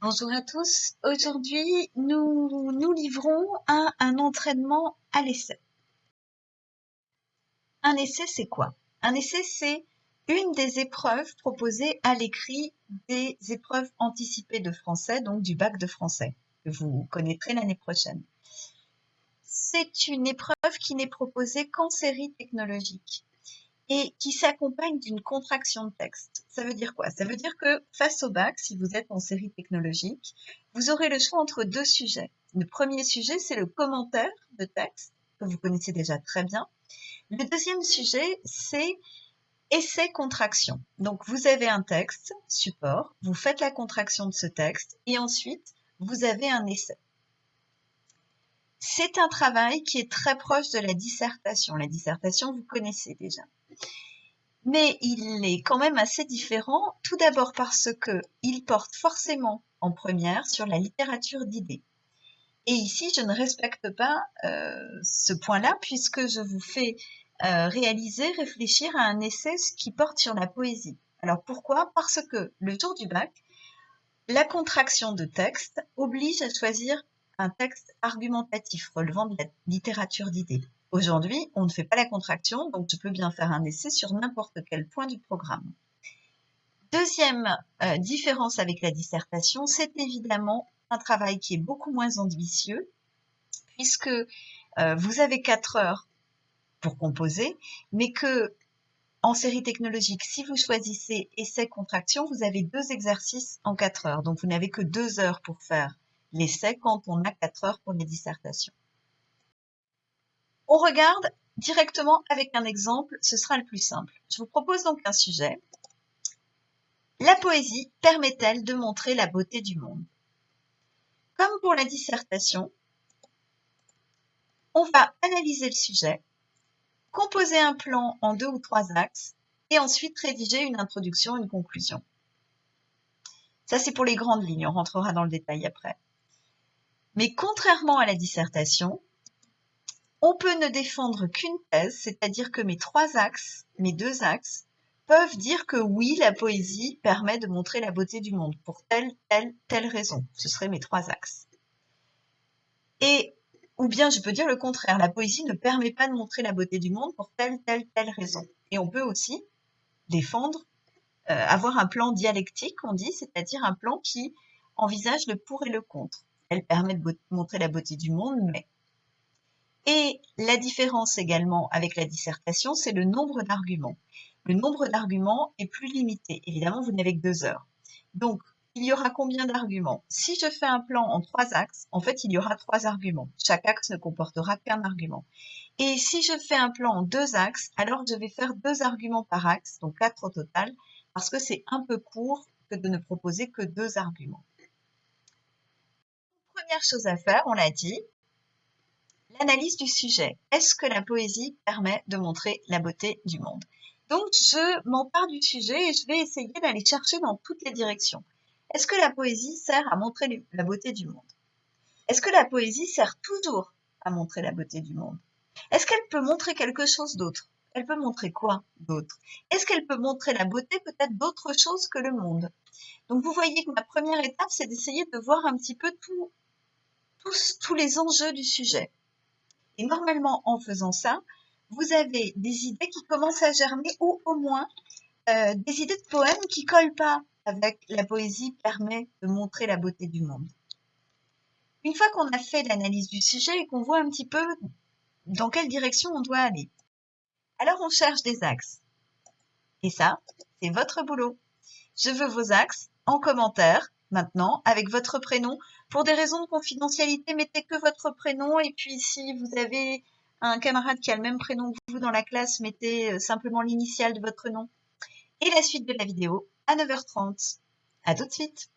Bonjour à tous. Aujourd'hui, nous nous livrons à un entraînement à l'essai. Un essai, c'est quoi? Un essai, c'est une des épreuves proposées à l'écrit des épreuves anticipées de français, donc du bac de français, que vous connaîtrez l'année prochaine. C'est une épreuve qui n'est proposée qu'en série technologique et qui s'accompagne d'une contraction de texte. Ça veut dire quoi? Ça veut dire que face au bac, si vous êtes en série technologique, vous aurez le choix entre deux sujets. Le premier sujet, c'est le commentaire de texte, que vous connaissez déjà très bien. Le deuxième sujet, c'est essai-contraction. Donc, vous avez un texte, support, vous faites la contraction de ce texte, et ensuite, vous avez un essai. C'est un travail qui est très proche de la dissertation. La dissertation, vous connaissez déjà. Mais il est quand même assez différent, tout d'abord parce qu'il porte forcément en première sur la littérature d'idées. Et ici, je ne respecte pas ce point-là, puisque je vous fais réfléchir à un essai qui porte sur la poésie. Alors pourquoi? Parce que le jour du bac, la contraction de texte oblige à choisir un texte argumentatif relevant de la littérature d'idées. Aujourd'hui, on ne fait pas la contraction, donc je peux bien faire un essai sur n'importe quel point du programme. Deuxième différence avec la dissertation, c'est évidemment un travail qui est beaucoup moins ambitieux, puisque vous avez 4 heures pour composer, mais que en série technologique, si vous choisissez essai-contraction, vous avez 2 exercices en 4 heures. Donc, vous n'avez que 2 heures pour faire l'essai quand on a 4 heures pour les dissertations. On regarde directement avec un exemple, ce sera le plus simple. Je vous propose donc un sujet. La poésie permet-elle de montrer la beauté du monde? Comme pour la dissertation, on va analyser le sujet, composer un plan en 2 ou 3 axes et ensuite rédiger une introduction, une conclusion. Ça, c'est pour les grandes lignes, on rentrera dans le détail après. Mais contrairement à la dissertation, on peut ne défendre qu'une thèse, c'est-à-dire que mes 2 axes, peuvent dire que oui, la poésie permet de montrer la beauté du monde pour telle raison. Ce seraient mes 3 axes. Ou bien je peux dire le contraire, la poésie ne permet pas de montrer la beauté du monde pour telle raison. Et on peut aussi défendre, avoir un plan dialectique, on dit, c'est-à-dire un plan qui envisage le pour et le contre. Elle permet de montrer la beauté du monde, mais. Et la différence également avec la dissertation, c'est le nombre d'arguments. Le nombre d'arguments est plus limité. Évidemment, vous n'avez que 2 heures. Donc, il y aura combien d'arguments? Si je fais un plan en 3 axes, en fait, il y aura 3 arguments. Chaque axe ne comportera qu'un argument. Et si je fais un plan en 2 axes, alors je vais faire 2 arguments par axe, donc 4 au total, parce que c'est un peu court que de ne proposer que 2 arguments. Première chose à faire, on l'a dit, l'analyse du sujet. Est-ce que la poésie permet de montrer la beauté du monde? Donc, je m'empare du sujet et je vais essayer d'aller chercher dans toutes les directions. Est-ce que la poésie sert à montrer la beauté du monde? Est-ce que la poésie sert toujours à montrer la beauté du monde? Est-ce qu'elle peut montrer quelque chose d'autre? Elle peut montrer quoi d'autre? Est-ce qu'elle peut montrer la beauté peut-être d'autre chose que le monde? Donc, vous voyez que ma première étape, c'est d'essayer de voir un petit peu tous les enjeux du sujet. Et normalement, en faisant ça, vous avez des idées qui commencent à germer ou au moins des idées de poèmes qui collent pas avec la poésie permet de montrer la beauté du monde. Une fois qu'on a fait l'analyse du sujet et qu'on voit un petit peu dans quelle direction on doit aller, alors on cherche des axes. Et ça, c'est votre boulot. Je veux vos axes en commentaire maintenant avec votre prénom. Pour des raisons de confidentialité, mettez que votre prénom et puis si vous avez un camarade qui a le même prénom que vous dans la classe, mettez simplement l'initiale de votre nom. Et la suite de la vidéo à 9h30. À tout de suite.